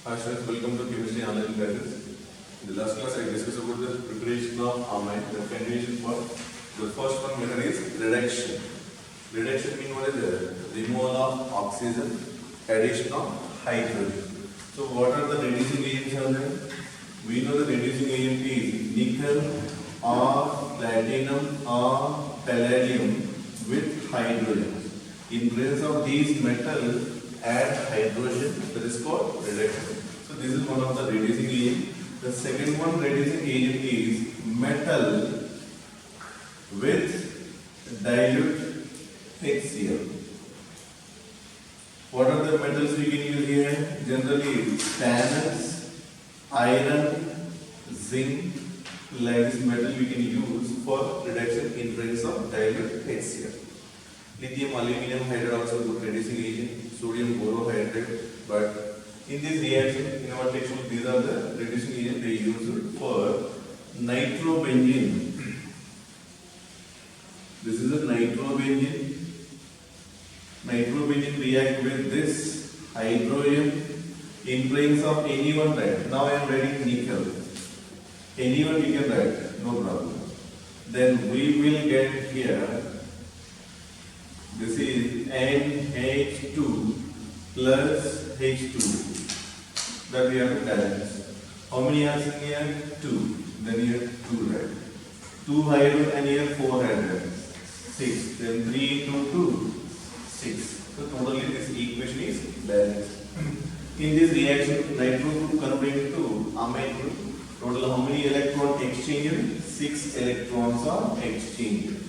Hi students, welcome to chemistry online classes. In the last class I discussed about the preparation of amine, the continuation for the first one method is reduction. Reduction means what is the removal of oxygen, addition of hydrogen. So what are the reducing agents are there? We know the reducing agent is nickel or platinum or palladium with hydrogen. In presence of these metals, add hydrogen, that is called reduction. So this is one of the reducing agent. The second one reducing agent is metal with dilute HCl. What are the metals we can use here? Generally stannous, iron, zinc, like this metal we can use for reduction in presence of dilute HCl. Lithium aluminum hydride also good reducing agent, sodium borohydride, but in this reaction, in our textbook, these are the reducing agents they use for nitrobenzene. This is a nitrobenzene. Nitrobenzene react with this hydrogen in presence of anyone, right? Now I am writing nickel. Anyone we can write, no problem. Then we will get here. This is NH2 plus H2 that we have to balance. How many are in here? 2. Then here 2, right? 2 hydrogen and here 4 hydrogen. 6. Then 3 into 2, 6. So totally this equation is balanced. In this reaction, nitro group converted to amine group. Total how many electrons exchanged? 6 electrons are exchanged.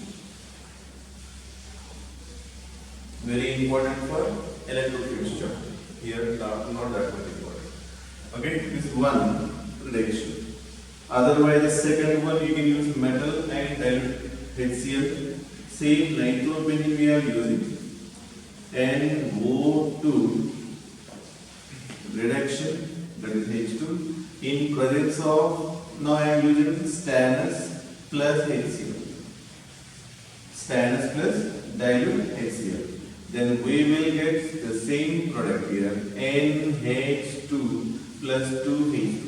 Very important for electrochemistry. Here not that much important. Okay, this is one reduction. Otherwise, the second one you can use metal and dilute HCl. Same nitrobenzene we are using. NO2 reduction, that is H2. In presence of, now I am using stannous plus HCl. Stannous plus dilute HCl. Then we will get the same product here, NH2 plus 2H2.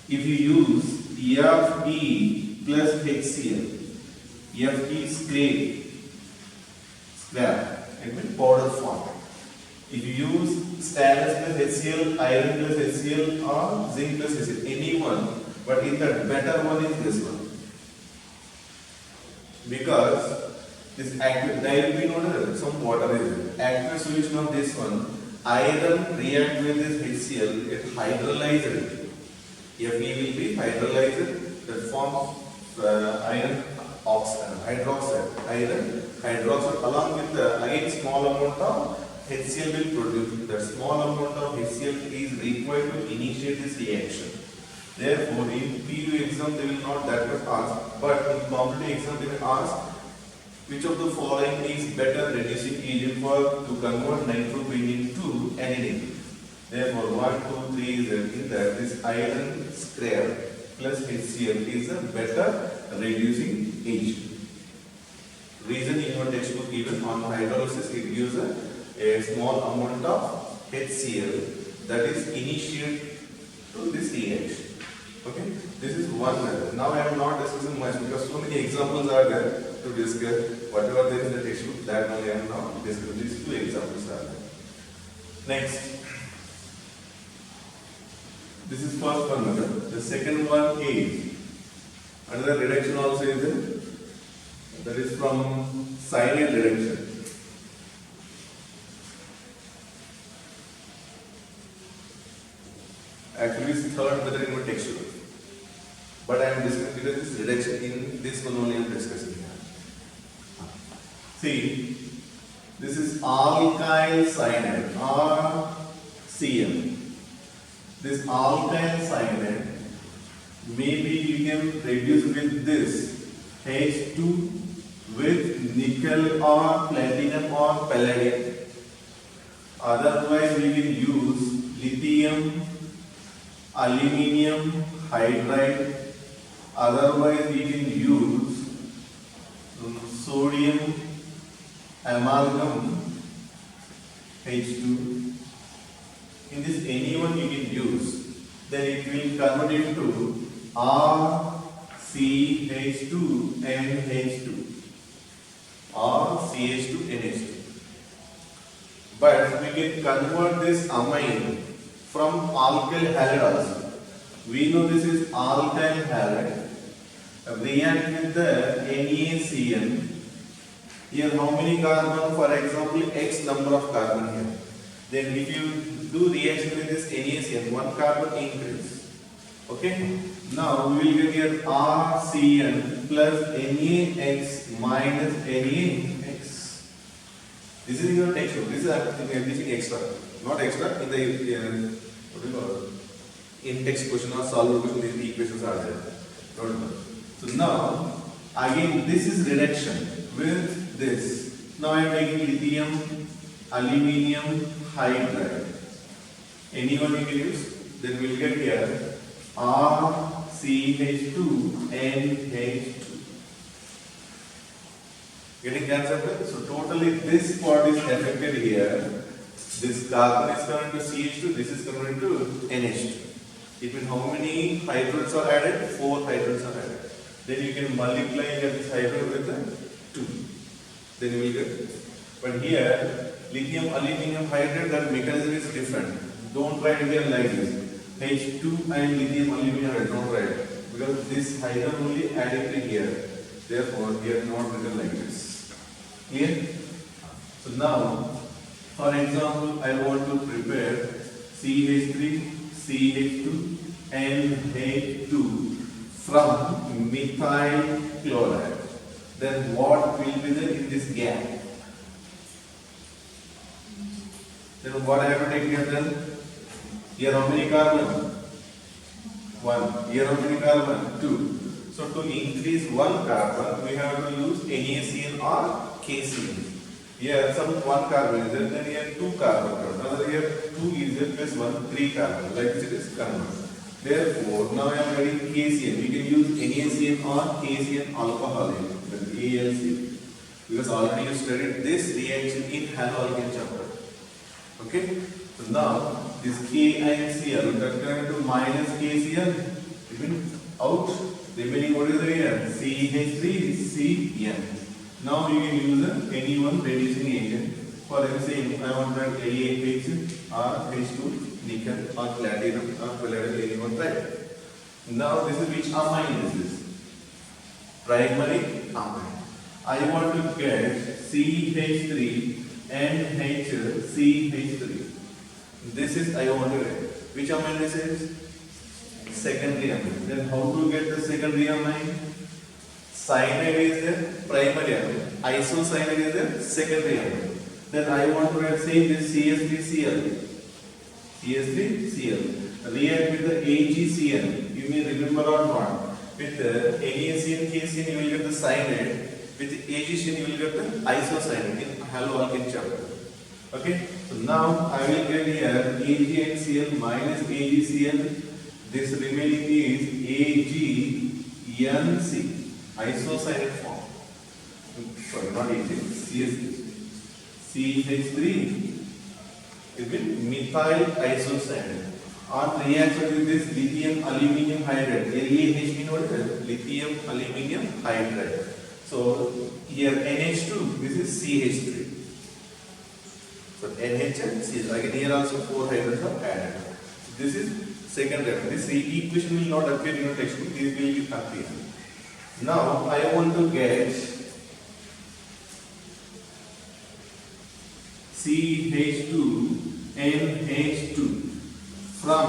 If you use Fe plus HCl, Fe is scrap, it means powder form. If you use stannous plus HCl, iron plus HCl or zinc plus HCl, any one, but in the better one is this one. Because this active dilute, some water is there. Active solution of this one, iron react with this HCl, it hydrolyzes it. Fe will be hydrolyzed, that forms iron oxide, hydroxide. Iron hydroxide along with the again small amount of HCl will produce. That small amount of HCl is required to initiate this reaction. Therefore, in PU exam they will not that much ask, but in competitive exam they will ask which of the following is better reducing agent for to convert nitrobenzene to aniline. Therefore, 1, 2, 3 is in that this iron scrap plus HCl is a better reducing agent. Reason in your textbook given on hydrolysis it gives a small amount of HCl that is initiate to this reaction. Okay, this is one method. Now I am not discussing much because so many examples are there to discuss. Whatever there is in the textbook, that only I am not discussing. These 2 examples are there. Next, this is first one method. The second one is another reduction also is there. That is from cyanide reduction. Actually, it's third method in my textbook. But I am discussing because this reduction in this one only I am discussing here. See, this is alkyl cyanide or CM. This alkyl cyanide maybe you can reduce with this H2 with nickel or platinum or palladium. Otherwise, we will use lithium, aluminum hydride. Otherwise, we can use sodium amalgam H2 in this any one you can use, then it will convert into RCH2NH2. RCH2NH2. But we can convert this amine from alkyl halide also. We know this is alkyl halide. React with the NaCN. Here how many carbon? For example, X number of carbon here. Then if you do reaction with this NaCN, one carbon increase. Okay. Now we will get here RCN plus NaX minus NaX. This is in your textbook. This is everything extra, not extra. In the what do you call in text question or solver question, the equations are there. Don't know. So now again this is reduction with this. Now I am taking lithium, aluminium hydride. Anyone you can use. Then we will get here RCH2NH2. Getting concept? So totally this part is affected here. This carbon is converted to CH2, this is converted to NH2. It means how many hydrogens are added? 4 hydrogens are added. Then you can multiply this hydrogen with the 2. Then you will get. But here, lithium aluminium hydride, that mechanism is different. Don't write it like this. H2 and lithium aluminium hydride, don't write. Because this hydrogen only added to here. Therefore, we are not written like this. Clear? So now, for example, I want to prepare CH3, CH2, NH2 from methyl chloride. Then what will be there in this gap? Then what I have to take here then? Here how many carbon? 1. Here how many carbon? 2. So to increase 1 carbon, we have to use NaCN or KCN. Here some 1 carbon is there, then here 2 carbon. Another here 2 is there plus 1, 3 carbon. Like this it is converted. Therefore, now I am writing KCN. We can use NaCN or KCN alcoholic, ALC. Because already you studied this reaction in haloalkane chapter. Okay? So now this K and Cl that going to minus KCl, even out. Remaining what is the here? CH3CN. Now you can use any one reducing agent. For example, I want to write LaH or H2 nickel or platinum or palladium, anyone right? Now this is which amine is this? Primary amine. I want to get CH3 and HCH3. This is I want to get. Which amine this is? Secondary amine. Then how to get the secondary amine? Cyanide is the primary amine. Isocyanide is the secondary amine. Then I want to write same this CH3Cl. CH3Cl. React with the AgCN. You may remember or not. With the NaCN, KCN you will get the cyanide. With the AgCN you will get the isocyanide in haloalkane chapter. Okay. So now I will get here AgNCl minus AgCl. This remaining is AgNC, isocyanide form. Sorry, not Ag, CH3 is with methyl isocyanide. On reaction with this lithium aluminium hydride, LaH means what is it? Lithium aluminium hydride. So here NH2, this is CH3. So NH and CH. Again here also 4 hydrogens are added. This is second reaction. This equation will not appear in your textbook. This will be appear. Now I want to get CH2 NH2 from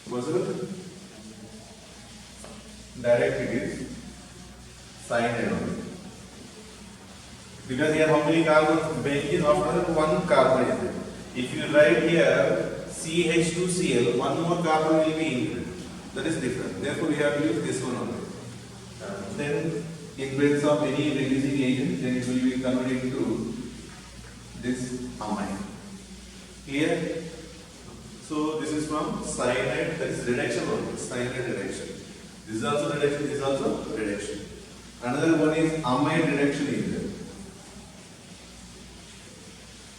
what's it? Direct it is cyanide only. Because here how many carbons? Benzene after 1 carbon is there. If you write here CH2Cl, 1 more carbon will be included. That is different. Therefore we have to use this one only. Then in presence of any reducing agent, then it will be converted into this amine. Here, so this is from cyanide, that is reduction only, cyanide reduction. This is also reduction, this is also reduction. Another one is amide reduction is there.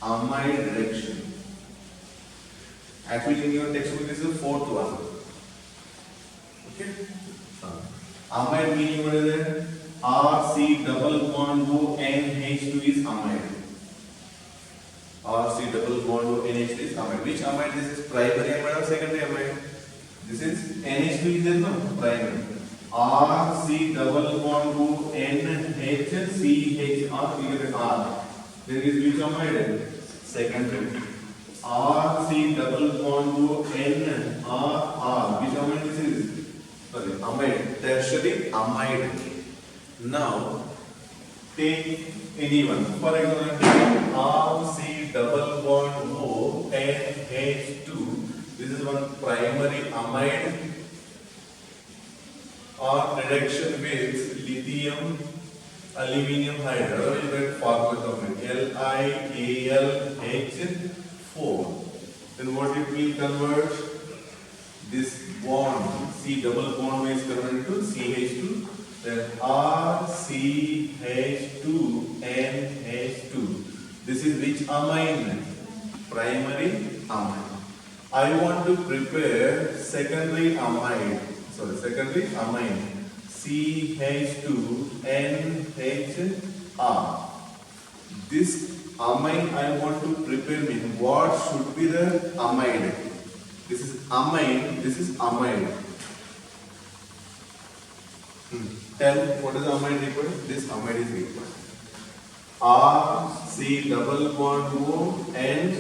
amide reduction. Actually, in your textbook, this is the fourth one. Okay. Amide meaning what is it? RC double bond O NH2 is amide. RC double bond O NH2 is amide. Which amide? This is primary amide or secondary amide? This is NH2 is there, no? Primary. RC double bond O NH CHR, we get R. There is which amide? Secondary. RC double bond O NR. Which amide this is? Sorry, amide. Tertiary amide. Now, take anyone. For example, RC double bond O NH2. This is one primary amide or reduction with lithium aluminum hydride. Otherwise, that formula of it LiAlH4. Then what it will convert? This bond C double bond is converted to CH2. Then RCH2NH2. This is which amine? Primary amine. I want to prepare secondary amine. Sorry, secondary amine. CH2NHR. This amine I want to prepare means what should be the amide? This is amine. This is amide. Tell what is the amide required? This amide is required. RC double bond O and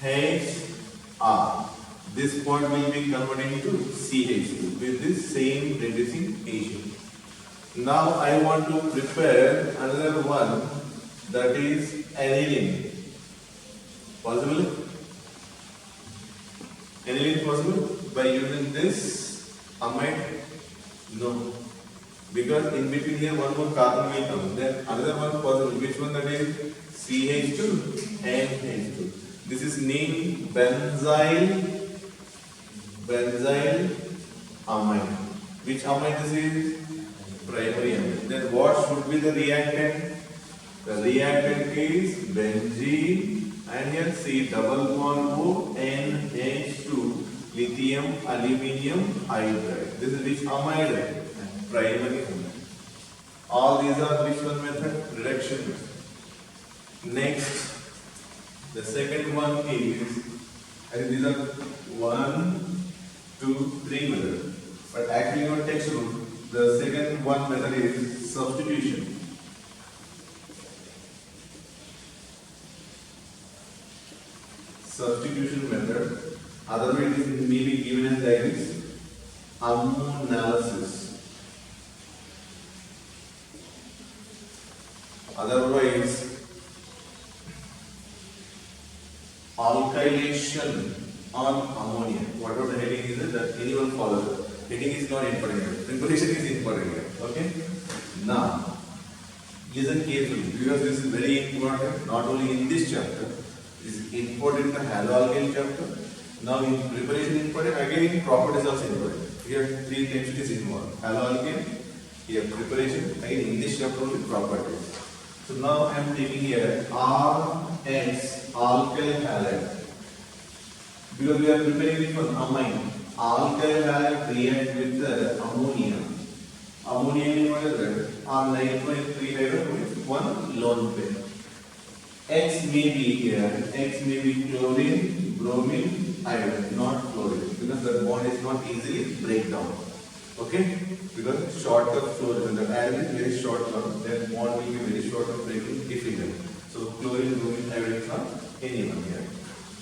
HR. This bond will be converted into CH2 with this same reducing agent. Now I want to prepare another one, that is aniline. Possible? Aniline possible by using this amide? No. Because in between here one more carbon will come. Then another one possible. Which one that is? CH2 and H2. This is named benzyl amide. Which amide this is? Primary amide. Then what should be the reactant? The reactant is benzene and here C double bond O NH2 lithium aluminum hydride. This is which amide? Primary amide. All these are which one method? Reduction method. Next, the second one is, I think these are 1, 2, 3 methods. But actually in your textbook, the second one method is substitution. Substitution method. Otherwise it may be given as like this. Ammonalysis. Otherwise, alkylation on ammonia. Whatever the heading is, that anyone follows. Heading is not important here. Preparation is important here. Okay? Now, listen carefully because this is very important. Not only in this chapter, this is important in the haloalkyl chapter. Now, in preparation important, again in properties also important. Here, three chemistries involved: haloalkyl, here preparation, again in this chapter only properties. So now I am taking here RS alkyl halide. Because we are preparing which one? Amine. Alkyl halide react with the ammonia. Ammonia is what is that? R-nitrogen 3 hydrogen with one lone pair. X may be here. X may be chlorine, bromine, iodine, not chlorine. Because the bond is not easily break down. Okay? Because shorter fluorine, the iron is very short term, then bond will be very short of breaking difficult. So chlorine, bromine, iodine are anyone here.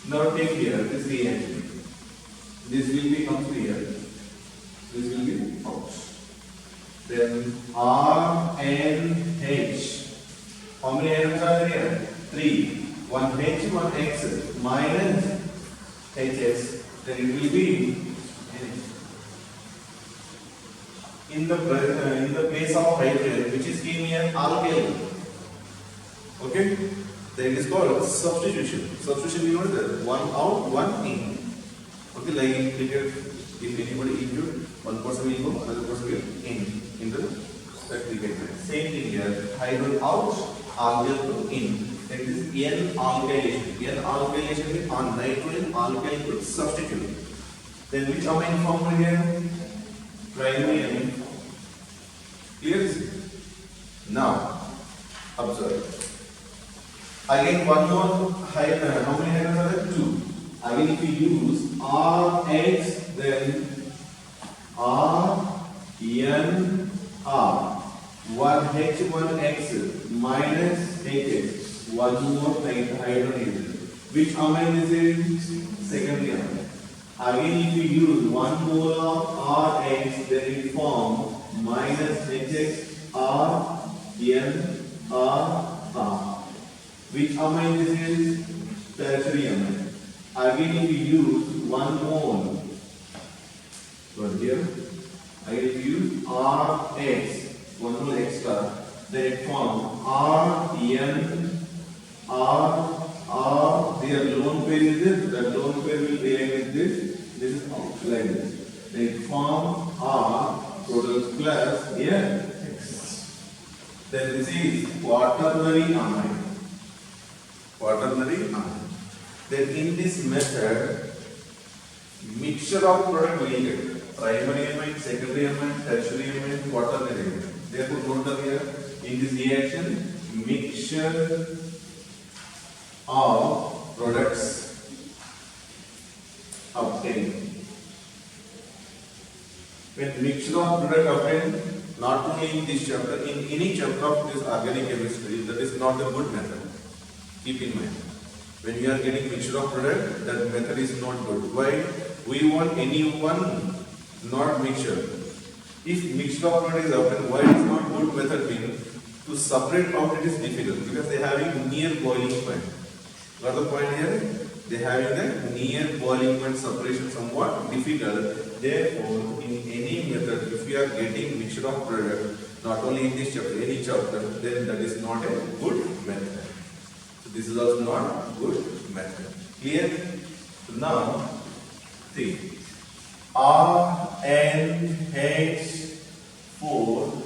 Now take here this reaction. This will be comes here. This will be out. Then RNH. How many ions are there? 3. One H, one X minus HS. Then it will be in the place of hydrogen, which is given here alkyl. Okay? Then it is called substitution. Substitution you know that one out, one in. Okay, like here, if anybody injured, one person will go, another person will in the certificate. Same thing here. Hydrogen out, alkyl to in. That is N alkylation. N alkylation means on nitrogen alkyl group substitute. Then which amine formed here? Primary amine. Clear is it? Now observe. Again one more how many hydrogens are there? 2. Again if you use RH, then RNR. 1H1X minus HX. One more hydrogen. Which amine is it? Secondary amine. Again if you use 1 mole of RH, then it forms minus HX RNR. Which amine this is? Tertiary amine. Again if you use 1 mole, but here, again if you use RH, 1 mole extra, then it forms RN, their lone pair is this, that lone pair will react with this is like this. Then it forms R total plus here X. Then this is quaternary amine. Quaternary amine. Then in this method, mixture of product will get primary amine, secondary amine, tertiary amine, quaternary amine. Therefore, note down here in this reaction, mixture of products obtained. When mixture of product obtained, not only in this chapter, in any chapter of this organic chemistry, that is not a good method. Keep in mind. When we are getting mixture of product, that method is not good. Why? We want any one, not mixture. If mixture of product is obtained, why it is not good method being to separate out it is difficult because they are having near boiling point. Got the point here? They are having the near boiling point separation somewhat difficult. Therefore, in any method, if we are getting mixture of product, not only in this chapter, any chapter, then that is not a good method. This is also not good method. Clear? So now, see, RNH4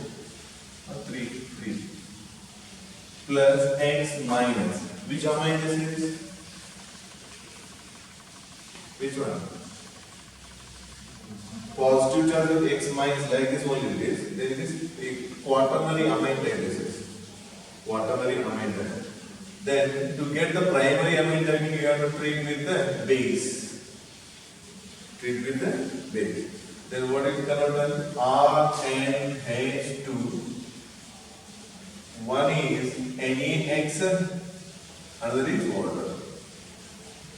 3 plus X minus. Which amine this is? Which one? Positive charge with X minus like this only it is. Then it is a quaternary amine like this is. Quaternary amine like. Then to get the primary amine that you have to treat with the base. Treat with the base. Then what is converted? RNH2. One is NaX, another is water.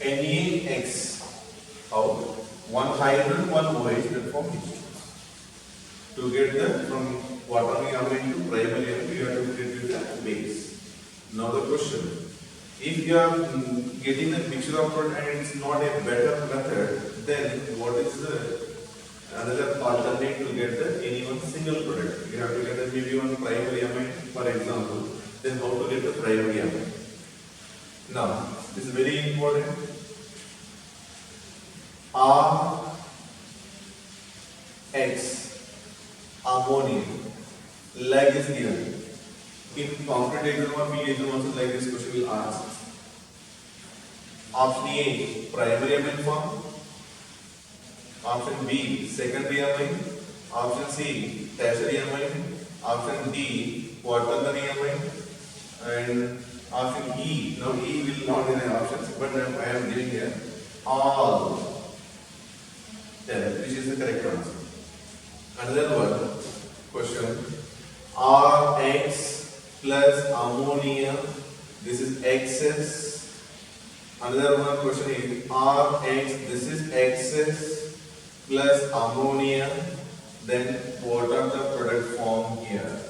NaX. How? One hydrogen, one OH that form H2. To get the from quaternary amine to primary amine, you have to treat with the base. Now the question, if you are getting a mixture of product and it's not a better method, then what is the another alternate to get the any one single product? You have to get a maybe one primary amine, for example. Then how to get the primary amine? Now, this is very important. RX ammonia like this given. In concrete exam or PE exam also like this question will ask. Option A, primary amine form. Option B, secondary amine. Option C, tertiary amine. Option D, quaternary amine. And option E, now E will not in the options, but I am giving here all. Which is the correct answer. Another one question, RX plus ammonia, this is XS. Another one question is RX, this is XS plus ammonia, then what are the product form here?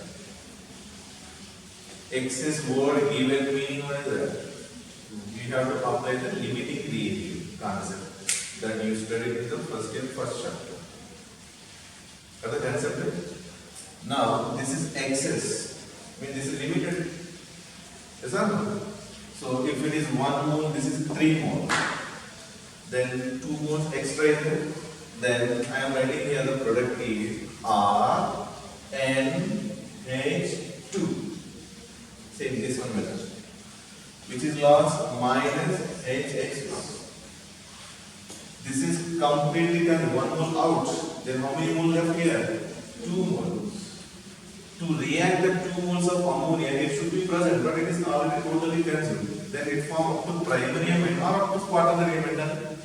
XS word given meaning what is that? You have to apply the limiting reagent concept that you studied in the first chapter. Got the concept? Now this is excess. I mean this is limited. Yes or no? So if it is 1 mole, this is 3 mole. Then 2 moles extra is there. Then I am writing here the product is RNH2. Same this one method. Which is loss minus HX. This is completely done. 1 mole out. Then how many mole left here? 2 moles. To react the 2 moles of ammonia, it should be present, but it is already totally cancelled. Then it forms up to primary amine or up to quaternary amine then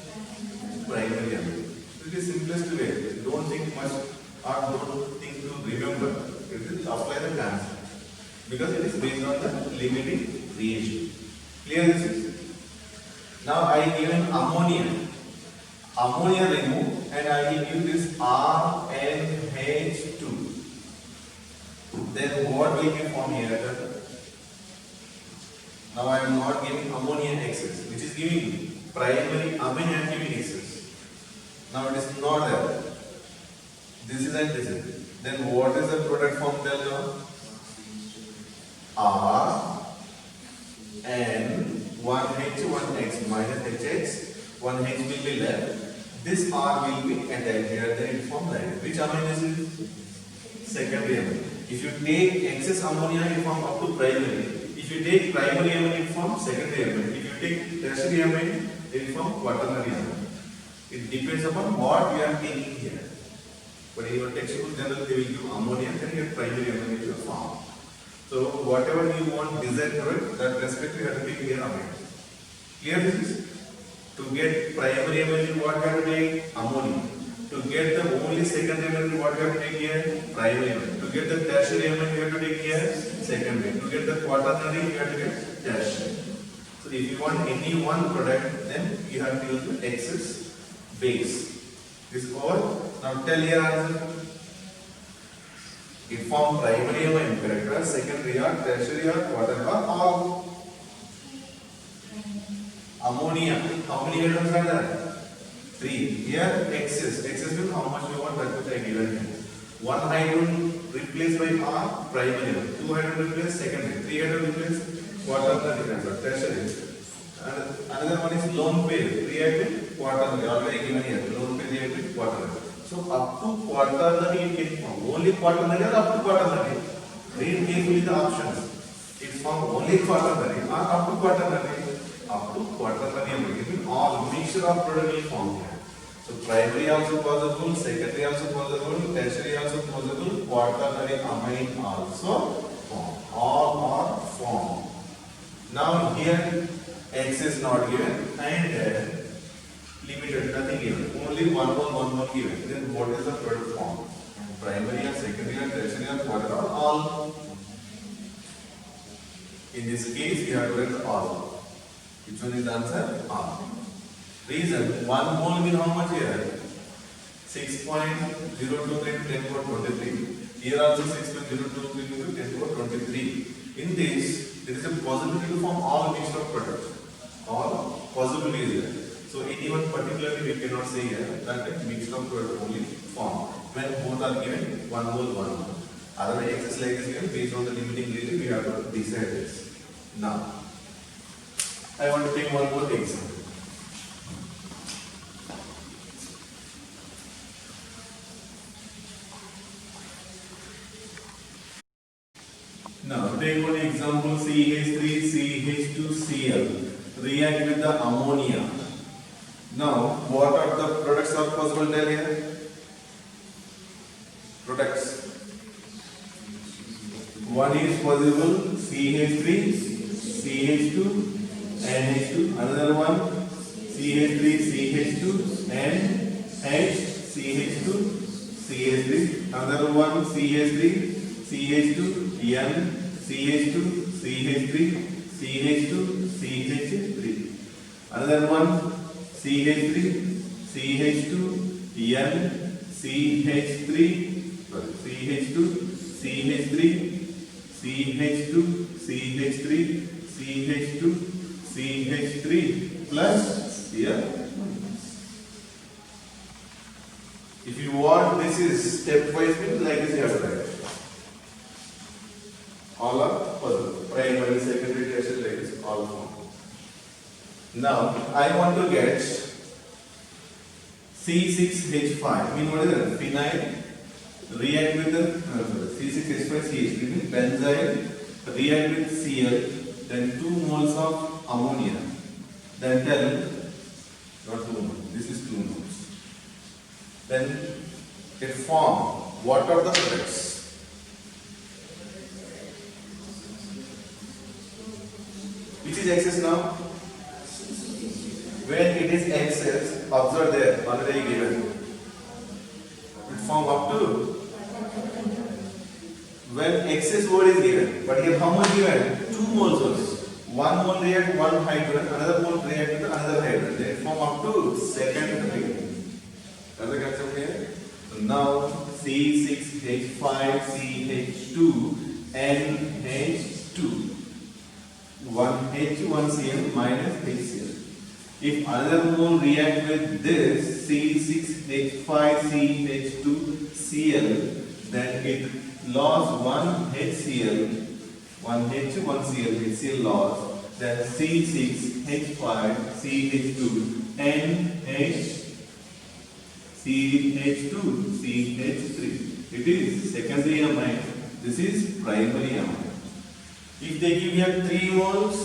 primary amine. It is simplest way. Don't think much or don't think to remember. It is apply the concept because it is based on the limiting reagent. Clear this is? Now I given ammonia. Ammonia remove and I will give this RNH2. Then what will be formed here? Now I am not giving ammonia excess, which is giving primary amine I am giving excess. Now it is not there. This is and this is. Then what is the product form there now? R and 1H, 1X minus HX, 1H will be left. This R will be attached here, then it form like which amine is it? Secondary amine. If you take excess ammonia, it form up to primary. If you take primary amine, it form secondary amine. If you take tertiary amine, it form quaternary amine. It depends upon what you are taking here. But in your textbook, generally they will give ammonia, then your primary amine will form. So whatever you want desired product, that respect you have to take here amine. Clear this is? To get primary amine, what you have to take? Ammonia. To get the only secondary amine, what you have to take here? Primary amine. To get the tertiary amine, you have to take here secondary. To get the quaternary, you have to get tertiary. So if you want any one product, then you have to use the excess base. This is all. Now tell your answer. It form primary amine character, secondary or tertiary or quaternary or all. Ammonia. How many atoms are there? 3. Here excess. Excess means how much you want, that which I given here. 1 hydrogen replaced by R, primary. 2 hydrogen replaced, secondary. 3 hydrogen replaced, quaternary, tertiary. And another one is lone pair, react with quaternary. Already given here. Lone pair react with quaternary. So up to quaternary it can form. Only quaternary or up to quaternary? Read carefully the options. It form only quaternary or up to quaternary? Up to quaternary. It means all mixture of product will form here. So primary also possible, secondary also possible, tertiary also possible, quaternary amine also form. All are formed. Now here X is not given and limited, nothing given. Only 1 mole given. Then what is the product form? Primary or secondary or tertiary or quaternary, all. In this case, we have to write all. Which one is the answer? R. Reason 1 mole means how much here? 6.02 into 10 power 23. Here also 6.02 into 10 power 23. In this, there is a possibility to form all mixture of products. All possibility is there. So anyone particularly we cannot say here that mixture of product only form when both are given 1 mole, 1 mole. Otherwise, exercise is given based on the limiting reason we have to decide this. Now, I want to take one more example. Now, take one example CH3CH2Cl react with the ammonia. Now, what are the products are possible tell here? Products. One is possible CH3, CH2, NH2. Another one CH3, CH2, and HCH2, CH3. Another one CH3, CH2, N, CH2, CH3, CH2, CH3. Another one CH3, CH2, N, CH3, CH2, CH3, CH2, CH3, CH2, CH3 plus here. If you want, this is stepwise means like this you have to write. All are possible. Primary, secondary, tertiary, like this, all form. Now, I want to get C6H5. Mean what is that? Phenyl react with the C6H5CH. It means benzyl react with Cl, then 2 moles of ammonia. Then tell, not 2 moles, this is 2 moles. Then it form, what are the products? Which is excess now? When it is excess, observe there, already given. It form up to, when excess word is given, but here how much given? 2 moles only. 1 mole react with 1 hydrogen, another mole react with another hydrogen. Then it form up to second degree. Does the concept here? So now C6H5CH2 NH2. 1H, 1Cl minus HCl. If another mole react with this C6H5CH2Cl, then it lost 1 HCl, 1H, 1Cl, HCl loss, then C6H5CH2 NHCH2 CH3. It is secondary amine. This is primary amine. If they give you 3 moles,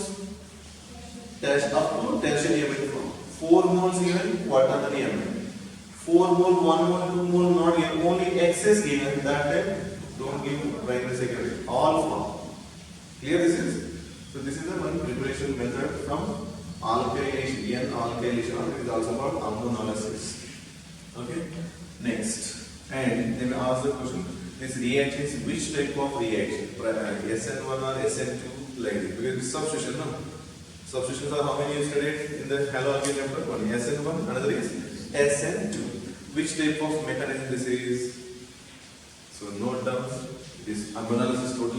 test up to tertiary amine form. 4 moles given, quaternary amine. 4 mole, 1 mole, 2 mole not given, only excess given, that time don't give primary, secondary, all form. Clear this is? So this is the one preparation method from alkylation, N-alkylation, it is also called ammonolysis. Okay, next, and then ask the question, this reaction is which type of reaction? SN1 or SN2 like this? Because it's substitution, no? Substitutions are how many you studied in the haloalkane chapter? One SN1, another is SN2. Which type of mechanism this is? So note down this ammonolysis totally.